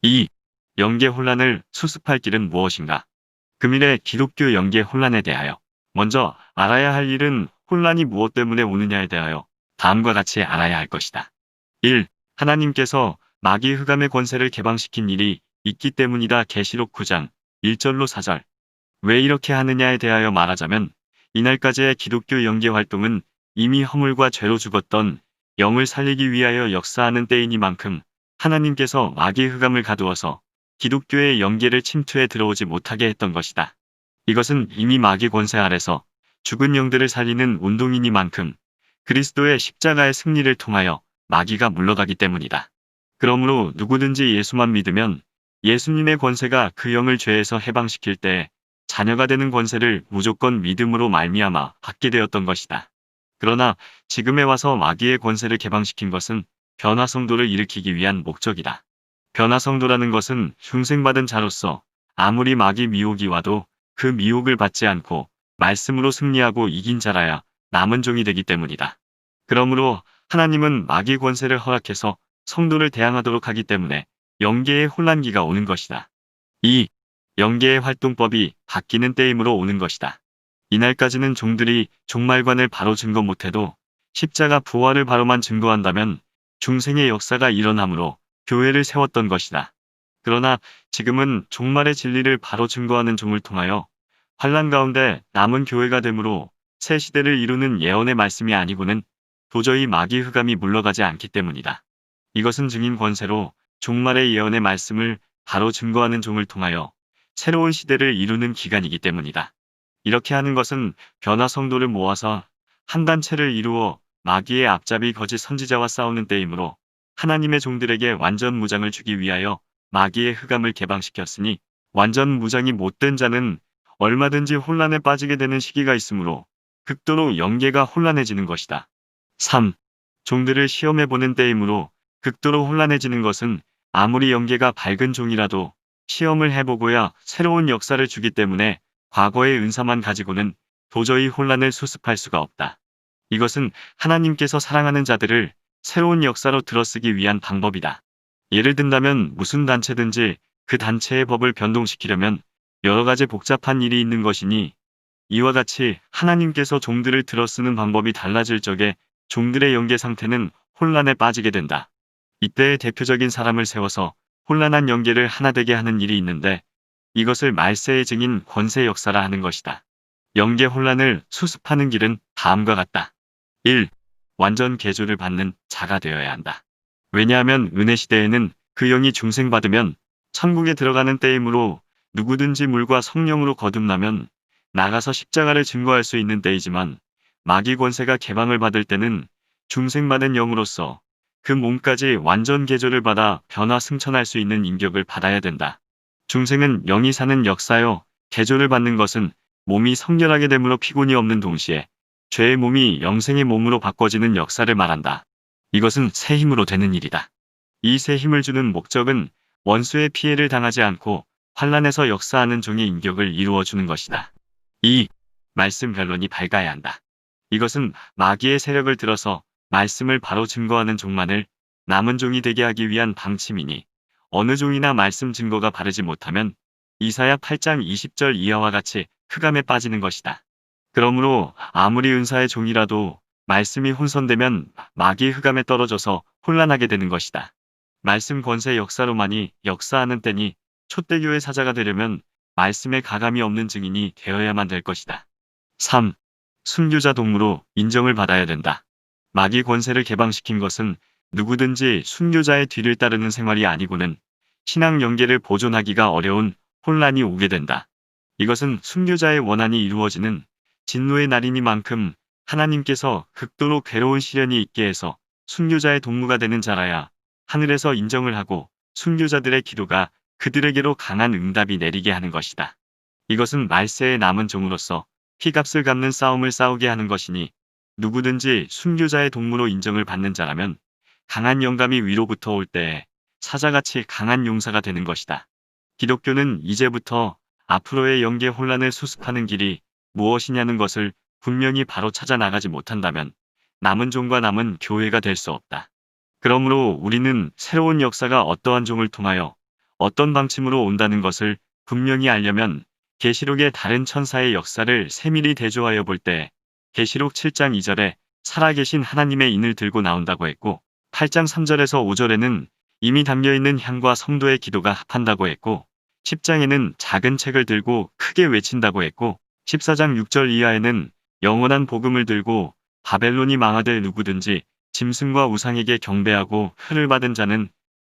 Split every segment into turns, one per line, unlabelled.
2. 영계 혼란을 수습할 길은 무엇인가? 금일의 기독교 영계 혼란에 대하여 먼저 알아야 할 일은 혼란이 무엇 때문에 오느냐에 대하여 다음과 같이 알아야 할 것이다. 1. 하나님께서 마귀 흑암의 권세를 개방시킨 일이 있기 때문이다. 계시록 9장 1절로 4절. 왜 이렇게 하느냐에 대하여 말하자면 이날까지의 기독교 영계 활동은 이미 허물과 죄로 죽었던 영을 살리기 위하여 역사하는 때이니만큼 하나님께서 마귀 흑암을 가두어서 기독교의 영계를 침투해 들어오지 못하게 했던 것이다. 이것은 이미 마귀 권세 아래서 죽은 영들을 살리는 운동이니만큼 그리스도의 십자가의 승리를 통하여 마귀가 물러가기 때문이다. 그러므로 누구든지 예수만 믿으면 예수님의 권세가 그 영을 죄에서 해방시킬 때 자녀가 되는 권세를 무조건 믿음으로 말미암아 받게 되었던 것이다. 그러나 지금에 와서 마귀의 권세를 개방시킨 것은 변화성도를 일으키기 위한 목적이다. 변화성도라는 것은 흉생받은 자로서 아무리 마귀 미혹이 와도 그 미혹을 받지 않고 말씀으로 승리하고 이긴 자라야 남은 종이 되기 때문이다. 그러므로 하나님은 마귀 권세를 허락해서 성도를 대항하도록 하기 때문에 영계의 혼란기가 오는 것이다. 2. 영계의 활동법이 바뀌는 때임으로 오는 것이다. 이날까지는 종들이 종말관을 바로 증거 못해도 십자가 부활을 바로만 증거한다면 중생의 역사가 일어나므로 교회를 세웠던 것이다. 그러나 지금은 종말의 진리를 바로 증거하는 종을 통하여 환란 가운데 남은 교회가 되므로 새 시대를 이루는 예언의 말씀이 아니고는 도저히 마귀 흑암이 물러가지 않기 때문이다. 이것은 증인 권세로 종말의 예언의 말씀을 바로 증거하는 종을 통하여 새로운 시대를 이루는 기간이기 때문이다. 이렇게 하는 것은 변화 성도를 모아서 한 단체를 이루어 마귀의 앞잡이 거짓 선지자와 싸우는 때이므로 하나님의 종들에게 완전 무장을 주기 위하여 마귀의 흑암을 개방시켰으니 완전 무장이 못된 자는 얼마든지 혼란에 빠지게 되는 시기가 있으므로 극도로 영계가 혼란해지는 것이다. 3. 종들을 시험해보는 때이므로 극도로 혼란해지는 것은 아무리 영계가 밝은 종이라도 시험을 해보고야 새로운 역사를 주기 때문에 과거의 은사만 가지고는 도저히 혼란을 수습할 수가 없다. 이것은 하나님께서 사랑하는 자들을 새로운 역사로 들어쓰기 위한 방법이다. 예를 든다면 무슨 단체든지 그 단체의 법을 변동시키려면 여러 가지 복잡한 일이 있는 것이니 이와 같이 하나님께서 종들을 들어쓰는 방법이 달라질 적에 종들의 영계 상태는 혼란에 빠지게 된다. 이때의 대표적인 사람을 세워서 혼란한 영계를 하나 되게 하는 일이 있는데 이것을 말세의 증인 권세 역사라 하는 것이다. 영계 혼란을 수습하는 길은 다음과 같다. 1. 완전 계조를 받는 자가 되어야 한다. 왜냐하면 은혜 시대에는 그 영이 중생받으면 천국에 들어가는 때이므로 누구든지 물과 성령으로 거듭나면 나가서 십자가를 증거할 수 있는 때이지만 마귀 권세가 개방을 받을 때는 중생받은 영으로서 그 몸까지 완전 계조를 받아 변화 승천할 수 있는 인격을 받아야 된다. 중생은 영이 사는 역사요. 계조를 받는 것은 몸이 성결하게 됨으로 피곤이 없는 동시에 죄의 몸이 영생의 몸으로 바꿔지는 역사를 말한다. 이것은 새 힘으로 되는 일이다. 이 새 힘을 주는 목적은 원수의 피해를 당하지 않고 환란에서 역사하는 종의 인격을 이루어 주는 것이다. 2. 말씀 변론이 밝아야 한다. 이것은 마귀의 세력을 들어서 말씀을 바로 증거하는 종만을 남은 종이 되게 하기 위한 방침이니 어느 종이나 말씀 증거가 바르지 못하면 이사야 8장 20절 이하와 같이 흑암에 빠지는 것이다. 그러므로 아무리 은사의 종이라도 말씀이 혼선되면 마귀 흑암에 떨어져서 혼란하게 되는 것이다. 말씀 권세 역사로만이 역사하는 때니 촛대교의 사자가 되려면 말씀에 가감이 없는 증인이 되어야만 될 것이다. 3. 순교자 동무로 인정을 받아야 된다. 마귀 권세를 개방시킨 것은 누구든지 순교자의 뒤를 따르는 생활이 아니고는 신앙 영계를 보존하기가 어려운 혼란이 오게 된다. 이것은 순교자의 원한이 이루어지는 진노의 날이니만큼 하나님께서 극도로 괴로운 시련이 있게 해서 순교자의 동무가 되는 자라야 하늘에서 인정을 하고 순교자들의 기도가 그들에게로 강한 응답이 내리게 하는 것이다. 이것은 말세의 남은 종으로서 피값을 갚는 싸움을 싸우게 하는 것이니 누구든지 순교자의 동무로 인정을 받는 자라면 강한 영감이 위로부터 올 때에 사자같이 강한 용사가 되는 것이다. 기독교는 이제부터 앞으로의 영계 혼란을 수습하는 길이 무엇이냐는 것을 분명히 바로 찾아 나가지 못한다면 남은 종과 남은 교회가 될 수 없다. 그러므로 우리는 새로운 역사가 어떠한 종을 통하여 어떤 방침으로 온다는 것을 분명히 알려면 계시록의 다른 천사의 역사를 세밀히 대조하여 볼 때 계시록 7장 2절에 살아계신 하나님의 인을 들고 나온다고 했고 8장 3절에서 5절에는 이미 담겨있는 향과 성도의 기도가 합한다고 했고 10장에는 작은 책을 들고 크게 외친다고 했고 14장 6절 이하에는 영원한 복음을 들고 바벨론이 망하되 누구든지 짐승과 우상에게 경배하고 표를 받은 자는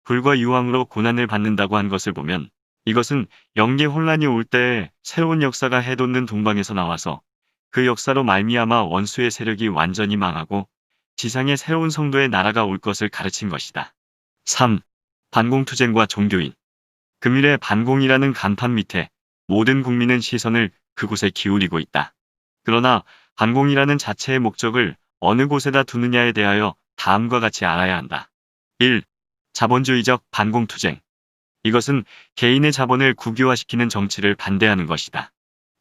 불과 유황으로 고난을 받는다고 한 것을 보면 이것은 영계 혼란이 올 때에 새로운 역사가 해돋는 동방에서 나와서 그 역사로 말미암아 원수의 세력이 완전히 망하고 지상에 새로운 성도의 나라가 올 것을 가르친 것이다. 3. 반공투쟁과 종교인. 금일의 반공이라는 간판 밑에 모든 국민은 시선을 그곳에 기울이고 있다. 그러나 반공이라는 자체의 목적을 어느 곳에다 두느냐에 대하여 다음과 같이 알아야 한다. 1. 자본주의적 반공투쟁. 이것은 개인의 자본을 국유화시키는 정치를 반대하는 것이다.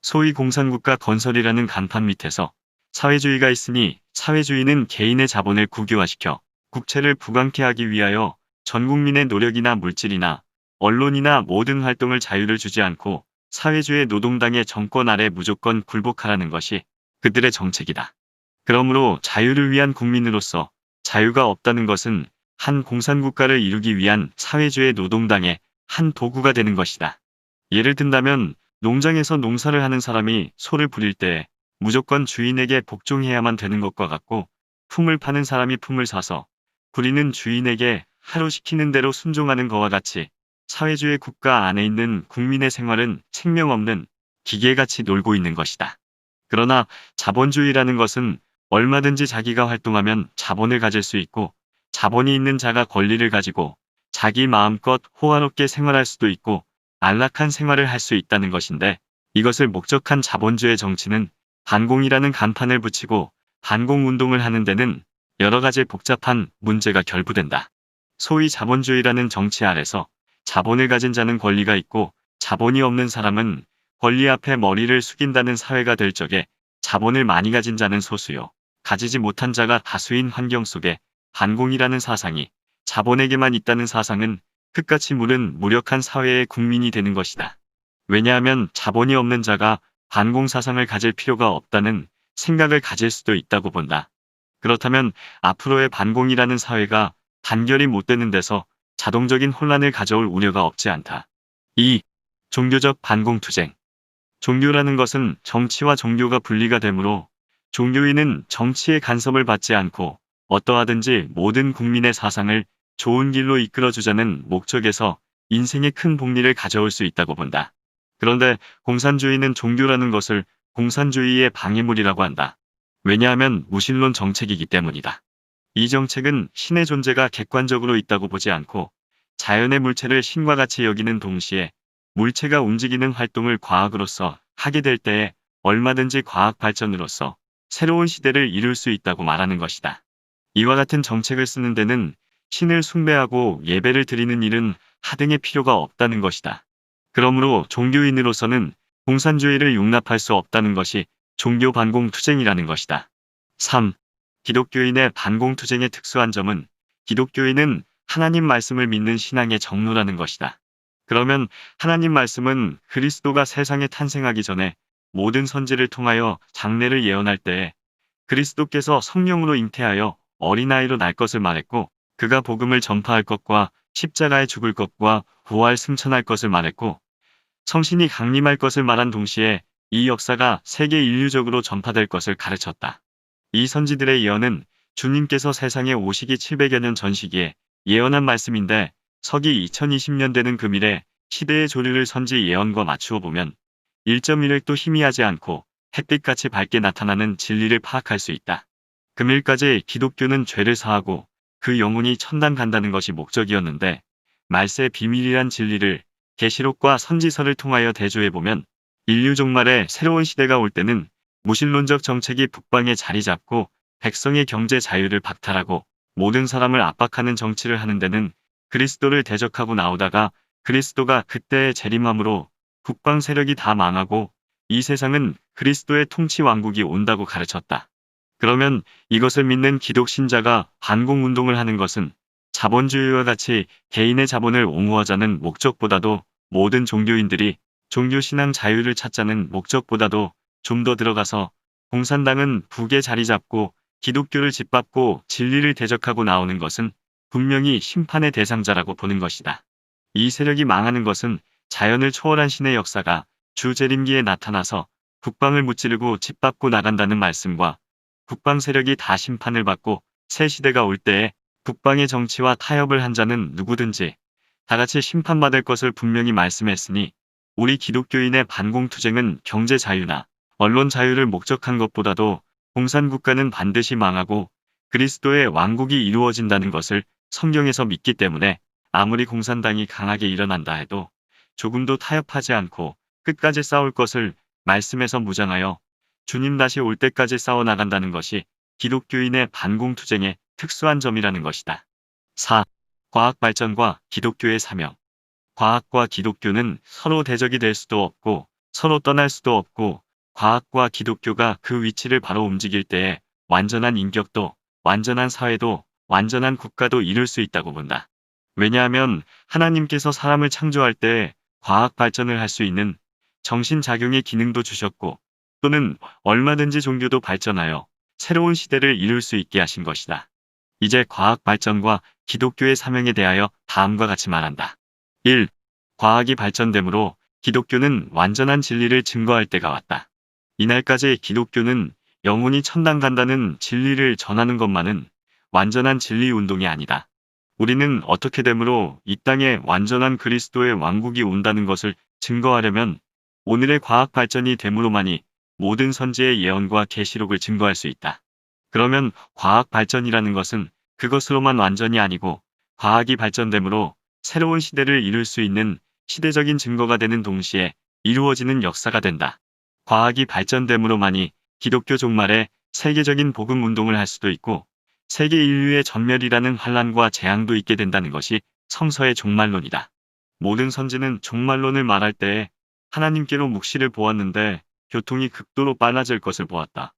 소위 공산국가 건설이라는 간판 밑에서 사회주의가 있으니 사회주의는 개인의 자본을 국유화시켜 국채를 부강케 하기 위하여 전 국민의 노력이나 물질이나 언론이나 모든 활동을 자유를 주지 않고 사회주의 노동당의 정권 아래 무조건 굴복하라는 것이 그들의 정책이다. 그러므로 자유를 위한 국민으로서 자유가 없다는 것은 한 공산국가를 이루기 위한 사회주의 노동당의 한 도구가 되는 것이다. 예를 든다면 농장에서 농사를 하는 사람이 소를 부릴 때 무조건 주인에게 복종해야만 되는 것과 같고 품을 파는 사람이 품을 사서 부리는 주인에게 하루 시키는 대로 순종하는 것과 같이 사회주의 국가 안에 있는 국민의 생활은 생명 없는 기계같이 놀고 있는 것이다. 그러나 자본주의라는 것은 얼마든지 자기가 활동하면 자본을 가질 수 있고 자본이 있는 자가 권리를 가지고 자기 마음껏 호화롭게 생활할 수도 있고 안락한 생활을 할 수 있다는 것인데 이것을 목적한 자본주의 정치는 반공이라는 간판을 붙이고 반공운동을 하는 데는 여러 가지 복잡한 문제가 결부된다. 소위 자본주의라는 정치 아래서 자본을 가진 자는 권리가 있고 자본이 없는 사람은 권리 앞에 머리를 숙인다는 사회가 될 적에 자본을 많이 가진 자는 소수요, 가지지 못한 자가 다수인 환경 속에 반공이라는 사상이 자본에게만 있다는 사상은 끝같이 물은 무력한 사회의 국민이 되는 것이다. 왜냐하면 자본이 없는 자가 반공 사상을 가질 필요가 없다는 생각을 가질 수도 있다고 본다. 그렇다면 앞으로의 반공이라는 사회가 단결이 못 되는 데서 자동적인 혼란을 가져올 우려가 없지 않다. 2. 종교적 반공투쟁. 종교라는 것은 정치와 종교가 분리가 되므로 종교인은 정치의 간섭을 받지 않고 어떠하든지 모든 국민의 사상을 좋은 길로 이끌어주자는 목적에서 인생의 큰 복리를 가져올 수 있다고 본다. 그런데 공산주의는 종교라는 것을 공산주의의 방해물이라고 한다. 왜냐하면 무신론 정책이기 때문이다. 이 정책은 신의 존재가 객관적으로 있다고 보지 않고 자연의 물체를 신과 같이 여기는 동시에 물체가 움직이는 활동을 과학으로서 하게 될 때에 얼마든지 과학 발전으로서 새로운 시대를 이룰 수 있다고 말하는 것이다. 이와 같은 정책을 쓰는 데는 신을 숭배하고 예배를 드리는 일은 하등의 필요가 없다는 것이다. 그러므로 종교인으로서는 공산주의를 용납할 수 없다는 것이 종교 반공투쟁이라는 것이다. 3. 기독교인의 반공투쟁의 특수한 점은 기독교인은 하나님 말씀을 믿는 신앙의 정로라는 것이다. 그러면 하나님 말씀은 그리스도가 세상에 탄생하기 전에 모든 선지를 통하여 장래를 예언할 때에 그리스도께서 성령으로 잉태하여 어린아이로 날 것을 말했고 그가 복음을 전파할 것과 십자가에 죽을 것과 부활 승천할 것을 말했고 성신이 강림할 것을 말한 동시에 이 역사가 세계 인류적으로 전파될 것을 가르쳤다. 이 선지들의 예언은 주님께서 세상에 오시기 700여 년 전 시기에 예언한 말씀인데 서기 2020년 되는 금일에 시대의 조류를 선지 예언과 맞추어 보면 1.1획도 희미하지 않고 햇빛같이 밝게 나타나는 진리를 파악할 수 있다. 금일까지 기독교는 죄를 사하고 그 영혼이 천당 간다는 것이 목적이었는데 말세의 비밀이란 진리를 계시록과 선지서를 통하여 대조해보면 인류 종말에 새로운 시대가 올 때는 무신론적 정책이 북방에 자리 잡고 백성의 경제 자유를 박탈하고 모든 사람을 압박하는 정치를 하는 데는 그리스도를 대적하고 나오다가 그리스도가 그때의 재림함으로 북방 세력이 다 망하고 이 세상은 그리스도의 통치 왕국이 온다고 가르쳤다. 그러면 이것을 믿는 기독 신자가 반공운동을 하는 것은 자본주의와 같이 개인의 자본을 옹호하자는 목적보다도 모든 종교인들이 종교신앙 자유를 찾자는 목적보다도 좀 더 들어가서 공산당은 북에 자리 잡고 기독교를 짓밟고 진리를 대적하고 나오는 것은 분명히 심판의 대상자라고 보는 것이다. 이 세력이 망하는 것은 자연을 초월한 신의 역사가 주재림기에 나타나서 북방을 무찌르고 짓밟고 나간다는 말씀과 북방 세력이 다 심판을 받고 새 시대가 올 때에 북방의 정치와 타협을 한 자는 누구든지 다같이 심판받을 것을 분명히 말씀했으니 우리 기독교인의 반공투쟁은 경제 자유나 언론 자유를 목적한 것보다도 공산국가는 반드시 망하고 그리스도의 왕국이 이루어진다는 것을 성경에서 믿기 때문에 아무리 공산당이 강하게 일어난다 해도 조금도 타협하지 않고 끝까지 싸울 것을 말씀에서 무장하여 주님 다시 올 때까지 싸워나간다는 것이 기독교인의 반공투쟁의 특수한 점이라는 것이다. 4. 과학 발전과 기독교의 사명. 과학과 기독교는 서로 대적이 될 수도 없고 서로 떠날 수도 없고 과학과 기독교가 그 위치를 바로 움직일 때에 완전한 인격도 완전한 사회도 완전한 국가도 이룰 수 있다고 본다. 왜냐하면 하나님께서 사람을 창조할 때 과학 발전을 할 수 있는 정신작용의 기능도 주셨고 또는 얼마든지 종교도 발전하여 새로운 시대를 이룰 수 있게 하신 것이다. 이제 과학 발전과 기독교의 사명에 대하여 다음과 같이 말한다. 1. 과학이 발전되므로 기독교는 완전한 진리를 증거할 때가 왔다. 이날까지 기독교는 영혼이 천당 간다는 진리를 전하는 것만은 완전한 진리 운동이 아니다. 우리는 어떻게 되므로 이 땅에 완전한 그리스도의 왕국이 온다는 것을 증거하려면 오늘의 과학 발전이 됨으로만이 모든 선지의 예언과 계시록을 증거할 수 있다. 그러면 과학 발전이라는 것은 그것으로만 완전이 아니고 과학이 발전됨으로 새로운 시대를 이룰 수 있는 시대적인 증거가 되는 동시에 이루어지는 역사가 된다. 과학이 발전됨으로만이 기독교 종말에 세계적인 복음 운동을 할 수도 있고 세계 인류의 전멸이라는 환란과 재앙도 있게 된다는 것이 성서의 종말론이다. 모든 선지는 종말론을 말할 때에 하나님께로 묵시를 보았는데 교통이 극도로 빨라질 것을 보았다.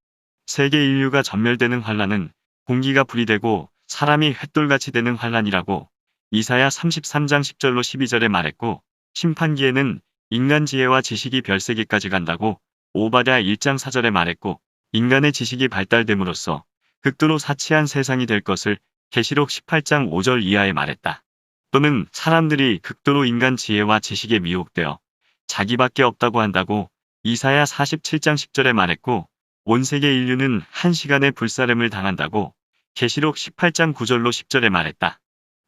세계 인류가 전멸되는 환란은 공기가 불이 되고 사람이 횃돌같이 되는 환란이라고 이사야 33장 10절로 12절에 말했고 심판기에는 인간 지혜와 지식이 별세계까지 간다고 오바댜 1장 4절에 말했고 인간의 지식이 발달됨으로써 극도로 사치한 세상이 될 것을 계시록 18장 5절 이하에 말했다. 또는 사람들이 극도로 인간 지혜와 지식에 미혹되어 자기밖에 없다고 한다고 이사야 47장 10절에 말했고 온 세계 인류는 한 시간에 불사름을 당한다고 계시록 18장 9절로 10절에 말했다.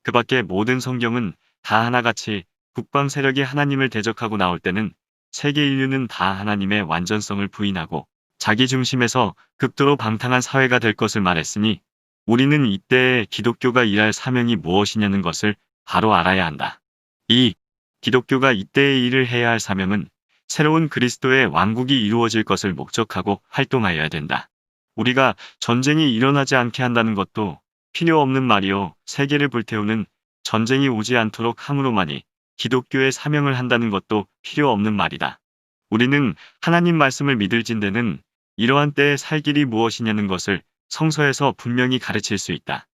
그 밖에 모든 성경은 다 하나같이 북방 세력이 하나님을 대적하고 나올 때는 세계 인류는 다 하나님의 완전성을 부인하고 자기 중심에서 극도로 방탕한 사회가 될 것을 말했으니 우리는 이때에 기독교가 일할 사명이 무엇이냐는 것을 바로 알아야 한다. 2. 기독교가 이때의 일을 해야 할 사명은 새로운 그리스도의 왕국이 이루어질 것을 목적하고 활동하여야 된다. 우리가 전쟁이 일어나지 않게 한다는 것도 필요 없는 말이요. 세계를 불태우는 전쟁이 오지 않도록 함으로만이 기독교의 사명을 한다는 것도 필요 없는 말이다. 우리는 하나님 말씀을 믿을진대는 이러한 때에 살 길이 무엇이냐는 것을 성서에서 분명히 가르칠 수 있다.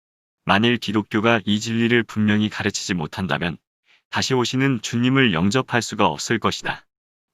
만일 기독교가 이 진리를 분명히 가르치지 못한다면 다시 오시는 주님을 영접할 수가 없을 것이다.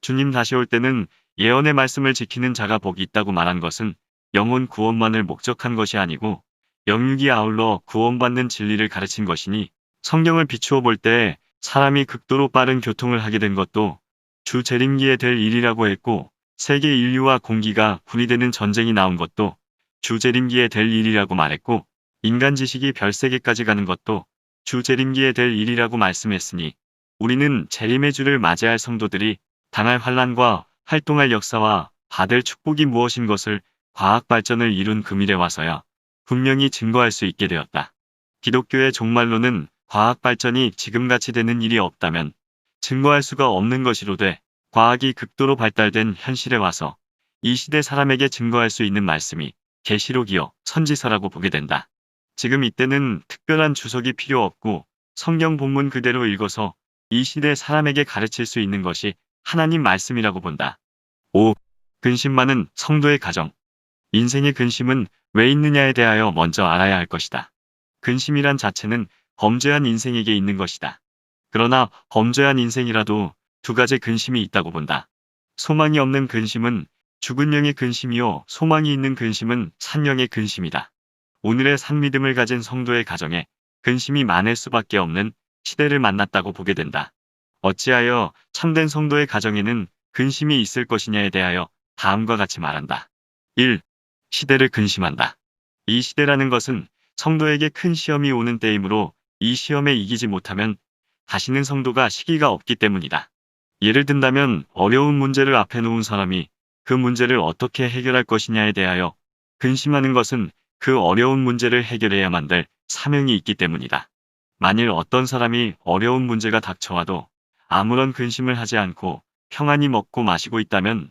주님 다시 올 때는 예언의 말씀을 지키는 자가 복이 있다고 말한 것은 영혼 구원만을 목적한 것이 아니고 영육이 아울러 구원받는 진리를 가르친 것이니 성경을 비추어 볼 때 사람이 극도로 빠른 교통을 하게 된 것도 주 재림기에 될 일이라고 했고 세계 인류와 공기가 불이 되는 전쟁이 나온 것도 주 재림기에 될 일이라고 말했고 인간 지식이 별세계까지 가는 것도 주 재림기에 될 일이라고 말씀했으니 우리는 재림의 주를 맞이할 성도들이 당할 환란과 활동할 역사와 받을 축복이 무엇인 것을 과학 발전을 이룬 금일에 와서야 분명히 증거할 수 있게 되었다. 기독교의 종말론은 과학 발전이 지금같이 되는 일이 없다면 증거할 수가 없는 것이로되 과학이 극도로 발달된 현실에 와서 이 시대 사람에게 증거할 수 있는 말씀이 계시록이요 선지서라고 보게 된다. 지금 이때는 특별한 주석이 필요 없고 성경 본문 그대로 읽어서 이 시대 사람에게 가르칠 수 있는 것이 하나님 말씀이라고 본다. 5. 근심 많은 성도의 가정. 인생의 근심은 왜 있느냐에 대하여 먼저 알아야 할 것이다. 근심이란 자체는 범죄한 인생에게 있는 것이다. 그러나 범죄한 인생이라도 두 가지 근심이 있다고 본다. 소망이 없는 근심은 죽은 영의 근심이요, 소망이 있는 근심은 산 영의 근심이다. 오늘의 산믿음을 가진 성도의 가정에 근심이 많을 수밖에 없는 시대를 만났다고 보게 된다. 어찌하여 참된 성도의 가정에는 근심이 있을 것이냐에 대하여 다음과 같이 말한다. 1. 시대를 근심한다. 이 시대라는 것은 성도에게 큰 시험이 오는 때이므로 이 시험에 이기지 못하면 다시는 성도가 시기가 없기 때문이다. 예를 든다면 어려운 문제를 앞에 놓은 사람이 그 문제를 어떻게 해결할 것이냐에 대하여 근심하는 것은 그 어려운 문제를 해결해야만 될 사명이 있기 때문이다. 만일 어떤 사람이 어려운 문제가 닥쳐와도 아무런 근심을 하지 않고 평안히 먹고 마시고 있다면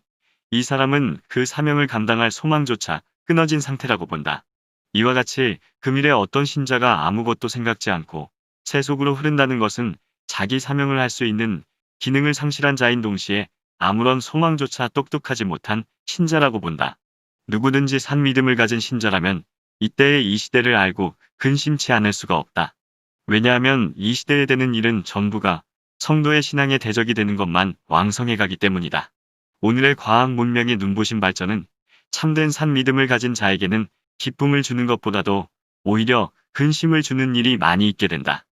이 사람은 그 사명을 감당할 소망조차 끊어진 상태라고 본다. 이와 같이 금일에 어떤 신자가 아무것도 생각지 않고 세속으로 흐른다는 것은 자기 사명을 할 수 있는 기능을 상실한 자인 동시에 아무런 소망조차 똑똑하지 못한 신자라고 본다. 누구든지 산 믿음을 가진 신자라면 이때의 이 시대를 알고 근심치 않을 수가 없다. 왜냐하면 이 시대에 되는 일은 전부가 성도의 신앙의 대적이 되는 것만 왕성해 가기 때문이다. 오늘의 과학 문명의 눈부신 발전은 참된 산 믿음을 가진 자에게는 기쁨을 주는 것보다도 오히려 근심을 주는 일이 많이 있게 된다.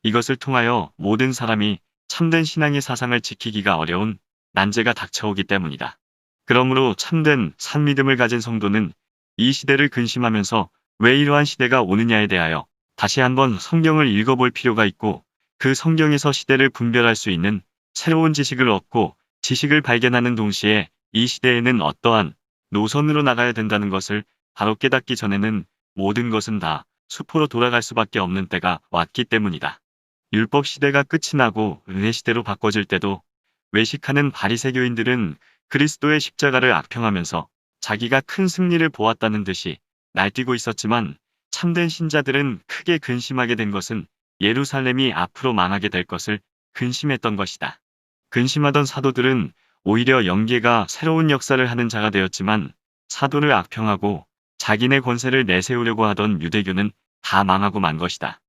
이것을 통하여 모든 사람이 참된 신앙의 사상을 지키기가 어려운 난제가 닥쳐오기 때문이다. 그러므로 참된 산 믿음을 가진 성도는 이 시대를 근심하면서 왜 이러한 시대가 오느냐에 대하여 다시 한번 성경을 읽어볼 필요가 있고 그 성경에서 시대를 분별할 수 있는 새로운 지식을 얻고 지식을 발견하는 동시에 이 시대에는 어떠한 노선으로 나가야 된다는 것을 바로 깨닫기 전에는 모든 것은 다 수포로 돌아갈 수밖에 없는 때가 왔기 때문이다. 율법 시대가 끝이 나고 은혜 시대로 바꿔질 때도 외식하는 바리새교인들은 그리스도의 십자가를 악평하면서 자기가 큰 승리를 보았다는 듯이 날뛰고 있었지만 참된 신자들은 크게 근심하게 된 것은 예루살렘이 앞으로 망하게 될 것을 근심했던 것이다. 근심하던 사도들은 오히려 영계가 새로운 역사를 하는 자가 되었지만 사도를 악평하고 자기네 권세를 내세우려고 하던 유대교는 다 망하고 만 것이다.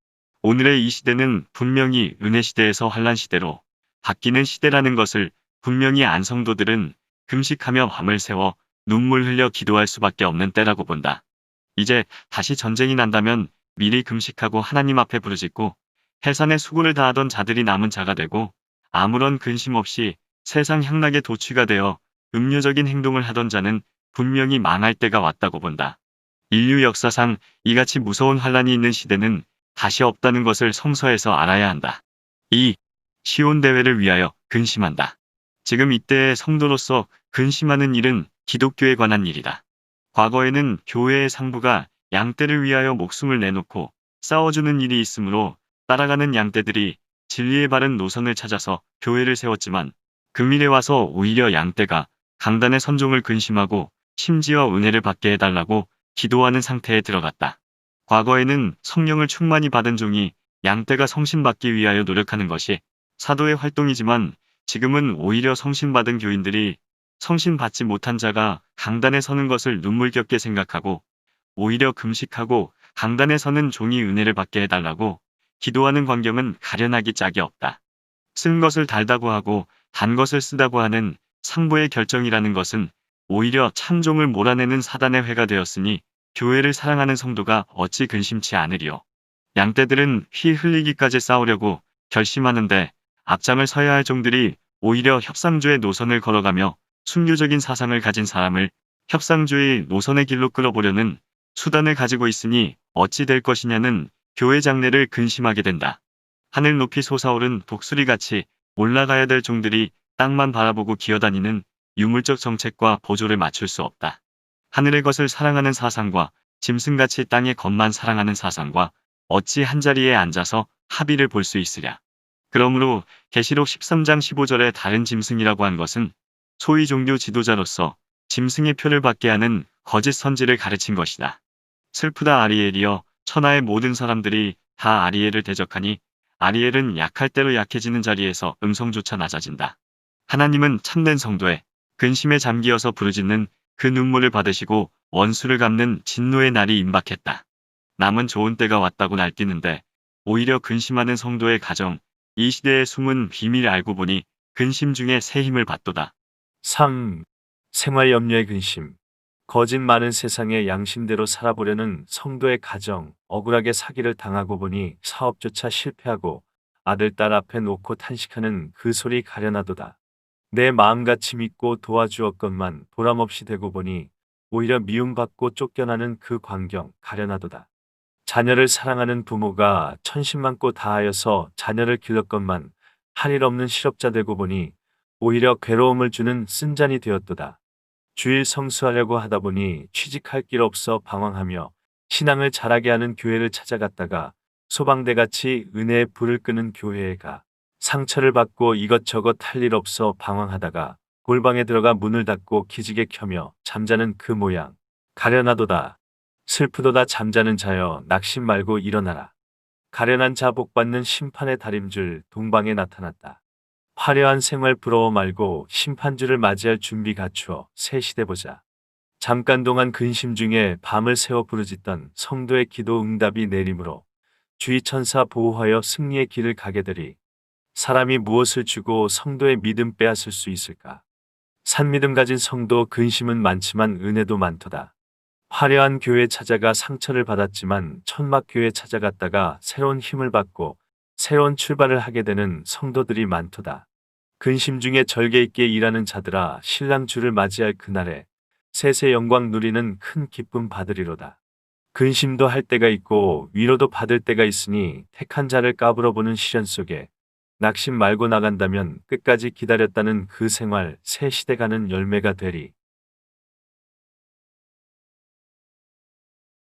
오늘의 이 시대는 분명히 은혜 시대에서 환란 시대로 바뀌는 시대라는 것을 분명히 안 성도들은 금식하며 밤을 새워 눈물 흘려 기도할 수밖에 없는 때라고 본다. 이제 다시 전쟁이 난다면 미리 금식하고 하나님 앞에 부르짖고 해산의 수고를 다하던 자들이 남은 자가 되고 아무런 근심 없이 세상 향락에 도취가 되어 음료적인 행동을 하던 자는 분명히 망할 때가 왔다고 본다. 인류 역사상 이같이 무서운 환란이 있는 시대는 다시 없다는 것을 성서에서 알아야 한다. 2. 시온 대회를 위하여 근심한다. 지금 이때의 성도로서 근심하는 일은 기독교에 관한 일이다. 과거에는 교회의 상부가 양떼를 위하여 목숨을 내놓고 싸워주는 일이 있으므로 따라가는 양떼들이 진리의 바른 노선을 찾아서 교회를 세웠지만 금일에 와서 오히려 양떼가 강단의 선종을 근심하고 심지어 은혜를 받게 해달라고 기도하는 상태에 들어갔다. 과거에는 성령을 충만히 받은 종이 양떼가 성신받기 위하여 노력하는 것이 사도의 활동이지만 지금은 오히려 성신받은 교인들이 성신받지 못한 자가 강단에 서는 것을 눈물겹게 생각하고 오히려 금식하고 강단에 서는 종이 은혜를 받게 해달라고 기도하는 광경은 가련하기 짝이 없다. 쓴 것을 달다고 하고 단 것을 쓰다고 하는 상부의 결정이라는 것은 오히려 참종을 몰아내는 사단의 회가 되었으니 교회를 사랑하는 성도가 어찌 근심치 않으리요. 양떼들은 피 흘리기까지 싸우려고 결심하는데 앞장을 서야 할 종들이 오히려 협상주의 노선을 걸어가며 순교적인 사상을 가진 사람을 협상주의 노선의 길로 끌어보려는 수단을 가지고 있으니 어찌 될 것이냐는 교회 장래를 근심하게 된다. 하늘 높이 솟아오른 독수리같이 올라가야 될 종들이 땅만 바라보고 기어다니는 유물적 정책과 보조를 맞출 수 없다. 하늘의 것을 사랑하는 사상과 짐승같이 땅의 것만 사랑하는 사상과 어찌 한자리에 앉아서 합의를 볼 수 있으랴. 그러므로 계시록 13장 15절에 다른 짐승이라고 한 것은 소위 종교 지도자로서 짐승의 표를 받게 하는 거짓 선지를 가르친 것이다. 슬프다 아리엘이여, 천하의 모든 사람들이 다 아리엘을 대적하니 아리엘은 약할 대로 약해지는 자리에서 음성조차 낮아진다. 하나님은 참된 성도의 근심에 잠기어서 부르짖는 그 눈물을 받으시고 원수를 갚는 진노의 날이 임박했다. 남은 좋은 때가 왔다고 날뛰는데 오히려 근심하는 성도의 가정, 이 시대의 숨은 비밀 알고 보니 근심 중에 새 힘을 받도다.
3. 생활 염려의 근심. 거짓 많은 세상에 양심대로 살아보려는 성도의 가정, 억울하게 사기를 당하고 보니 사업조차 실패하고 아들, 딸 앞에 놓고 탄식하는 그 소리 가련하도다. 내 마음같이 믿고 도와주었건만 보람없이 되고 보니 오히려 미움받고 쫓겨나는 그 광경 가련하도다. 자녀를 사랑하는 부모가 천신만고 다하여서 자녀를 길렀건만 할 일 없는 실업자 되고 보니 오히려 괴로움을 주는 쓴잔이 되었도다. 주일 성수하려고 하다 보니 취직할 길 없어 방황하며 신앙을 자라게 하는 교회를 찾아갔다가 소방대같이 은혜의 불을 끄는 교회에 가 상처를 받고 이것저것 할 일 없어 방황하다가 골방에 들어가 문을 닫고 기지개 켜며 잠자는 그 모양 가련하도다. 슬프도다. 잠자는 자여 낙심 말고 일어나라. 가련한 자 복받는 심판의 다림줄 동방에 나타났다. 화려한 생활 부러워 말고 심판주를 맞이할 준비 갖추어 새 시대 보자. 잠깐 동안 근심 중에 밤을 새워 부르짖던 성도의 기도 응답이 내림으로 주의 천사 보호하여 승리의 길을 가게 되리. 사람이 무엇을 주고 성도의 믿음 빼앗을 수 있을까? 산믿음 가진 성도 근심은 많지만 은혜도 많도다. 화려한 교회 찾아가 상처를 받았지만 천막 교회 찾아갔다가 새로운 힘을 받고 새로운 출발을 하게 되는 성도들이 많도다. 근심 중에 절개 있게 일하는 자들아 신랑 주를 맞이할 그날에 셋의 영광 누리는 큰 기쁨 받으리로다. 근심도 할 때가 있고 위로도 받을 때가 있으니 택한 자를 까불어 보는 시련 속에 낙심 말고 나간다면 끝까지 기다렸다는 그 생활 새 시대 가는 열매가 되리.